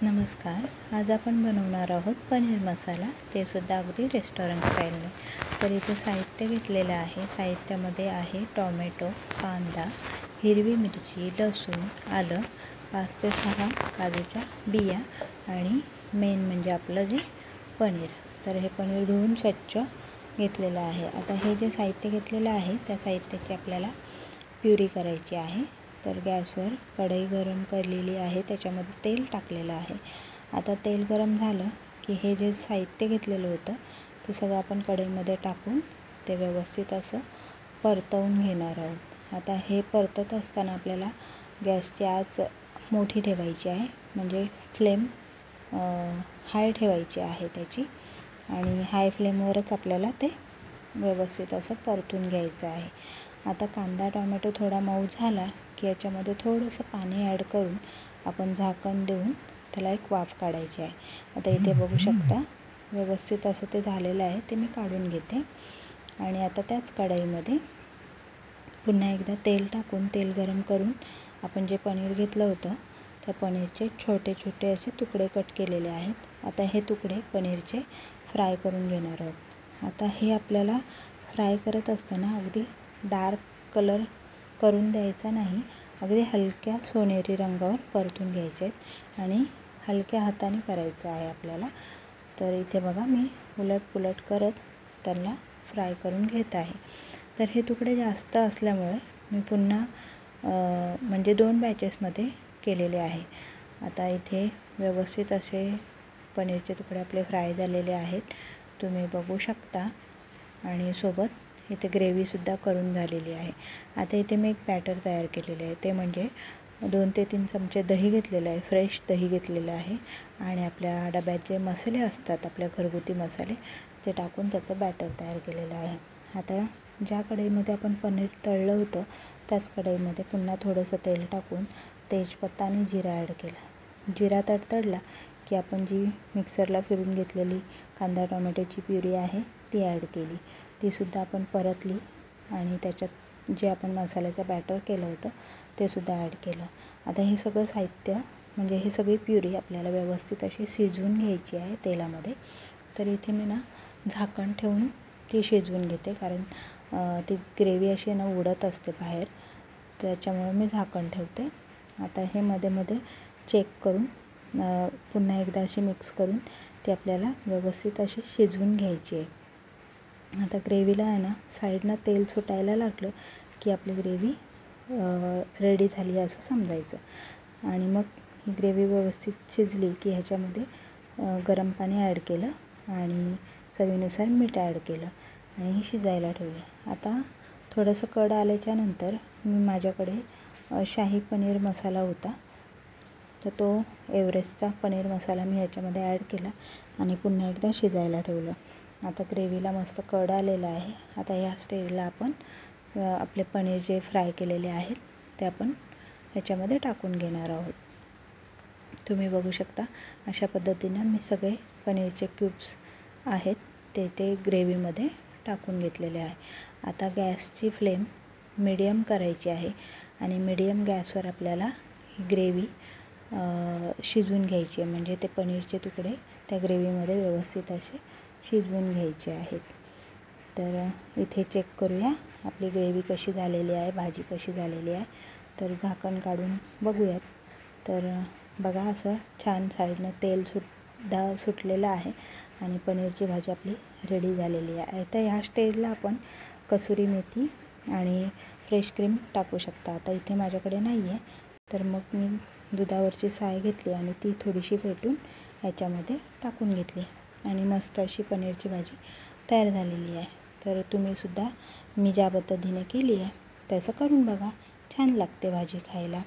नमस्कार. आज आपण बनवणार आहोत पनीर मसाला, ते सुद्धा अगदी रेस्टॉरंट स्टाईलने. तर इथे साहित्य घेतलेलं आहे. साहित्यामध्ये आहे टॉमॅटो, कांदा, हिरवी मिरची, लसूण, आलं, 5 ते 6 काजूच्या बिया आणि मेन म्हणजे आपलं जे पनीर. तर हे पनीर धुवून स्वच्छ घेतलेलं आहे. आता हे जे साहित्य घेतलेलं आहे त्या साहित्याची आपल्याला प्युरी करायची आहे. तर गॅसवर कढई गरम केलेली आहे, त्याच्यामध्ये तेल टाकलेलं आहे. आता तेल गरम झालं की हे जे साहित्य घेतलेलं होतं ते सगळं आपण कढईमध्ये टाकून ते व्यवस्थित असं परतवून घेणार आहोत. आता हे परतत असताना आपल्याला गॅसची आच मोठी ठेवायची आहे, म्हणजे फ्लेम हाय ठेवायची आहे त्याची, आणि हाय फ्लेमवरच आपल्याला ते व्यवस्थित असं परतून घ्यायचं आहे. आता कांदा टोमॅटो थोडा मऊ झाला की याच्यामध्ये थोडंसं पाणी ॲड करून आपण झाकण देऊन त्याला एक वाफ काढायची आहे. आता इथे बघू शकता व्यवस्थित असं ते झालेलं आहे, ते मी काढून घेते. आणि आता त्याच कढईमध्ये पुन्हा एकदा तेल टाकून तेल गरम करून आपण जे पनीर घेतलं होतं त्या पनीरचे छोटे छोटे असे तुकडे कट केलेले आहेत. आता हे तुकडे पनीरचे फ्राय करून घेणार आहोत. आता हे आपल्याला फ्राय करत असताना अगदी डार्क कलर करून द्यायचा नाही, अगदी हलक्या सोनेरी रंगावर परतून घ्यायचे आहेत आणि हलक्या हाताने करायचं आहे आपल्याला. तर इथे बघा मी उलट करत त्याला फ्राय करून घेत आहे. तर हे तुकडे जास्त असल्यामुळे मी पुन्हा म्हणजे 2 बॅचेसमध्ये केलेले आहे. आता इथे व्यवस्थित असे पनीरचे तुकडे आपले फ्राय झालेले आहेत, तुम्ही बघू शकता. आणि सोबत इथे ग्रेव्हीसुद्धा करून झालेली आहे. आता इथे मी एक बॅटर तयार केलेले आहे, ते म्हणजे 2 ते 3 चमचे दही घेतलेलं आहे, फ्रेश दही घेतलेलं आहे. आणि आपल्या डब्यात जे मसाले असतात आपल्या घरगुती मसाले ते टाकून त्याचं बॅटर तयार केलेलं आहे. आता ज्या कढईमध्ये आपण पनीर तळलं होतं त्याच कढईमध्ये पुन्हा थोडंसं तेल टाकून तेजपत्ता आणि जिरा ॲड केला. जिरा तडतडला की आपण जी मिक्सरला फिरून घेतलेली कांदा टोमॅटोची प्युरी आहे ती ॲड केली. तीसुद्धा आपण परतली आणि त्याच्यात जे आपण मसाल्याचं बॅटर केलं होतं ते सुद्धा ॲड केलं. आता हे सगळं साहित्य म्हणजे ही सगळी प्युरी आपल्याला व्यवस्थित अशी शिजवून घ्यायची आहे तेलामध्ये. तर इथे मी झाकण ठेवून ती शिजवून घेते, कारण ती ग्रेव्ही अशी उडत असते बाहेर, त्याच्यामुळे मी झाकण ठेवते. आता हे मध्ये चेक करून पुन्हा एकदा अशी मिक्स करून ती आपल्याला व्यवस्थित अशी शिजवून घ्यायची आहे. आता ग्रेव्हीला साईडनं तेल सुटायला लागलं की आपली ग्रेव्ही रेडी झाली असं समजायचं. आणि मग ही ग्रेव्ही व्यवस्थित शिजली की ह्याच्यामध्ये गरम पाणी ॲड केलं आणि चवीनुसार मीठ ॲड केलं आणि ही शिजायला ठेवली. आता थोडंसं कड आल्याच्यानंतर माझ्याकडे शाही पनीर मसाला होता, तर तो एव्हरेस्टचा पनीर मसाला मी ह्याच्यामध्ये ॲड केला आणि पुन्हा एकदा शिजायला ठेवलं. आता ग्रेव्हीला मस्त कड आलेला आहे. आता या स्टेजला आपण आपले पनीर जे फ्राय केलेले आहेत ते आपण ह्याच्यामध्ये टाकून घेणार आहोत. तुम्ही बघू शकता अशा पद्धतीनं मी सगळे पनीरचे क्यूब्स आहेत ते ग्रेव्हीमध्ये टाकून घेतलेले आहे. आता गॅसची फ्लेम मीडियम करायची आहे आणि मीडियम गॅसवर आपल्याला ही ग्रेव्ही शिजवून घ्यायची आहे, म्हणजे ते पनीरचे तुकडे त्या ग्रेव्हीमध्ये व्यवस्थित असे शिजवून घ्यायचे आहेत. तर इथे चेक करूया आपली ग्रेव्ही कशी झालेली आहे, भाजी कशी झालेली आहे. तर झाकण काढून बघूयात. तर बघा असं छान साईडनं तेल सुद्धा सुटलेलं आहे आणि पनीरची भाजी आपली रेडी झालेली आहे. तर ह्या स्टेजला आपण कसुरी मेथी आणि फ्रेश क्रीम टाकू शकता. आता इथे माझ्याकडे नाही आहे, तर मग मी दुधावरची साय घेतली आणि ती थोडीशी फेटून ह्याच्यामध्ये टाकून घेतली आणि मस्त अशी पनीरची भाजी तयार झालेली आहे. तर तुम्हीसुद्धा मी ज्या पद्धतीने केली आहे तसं करून बघा, छान लागते भाजी खायला.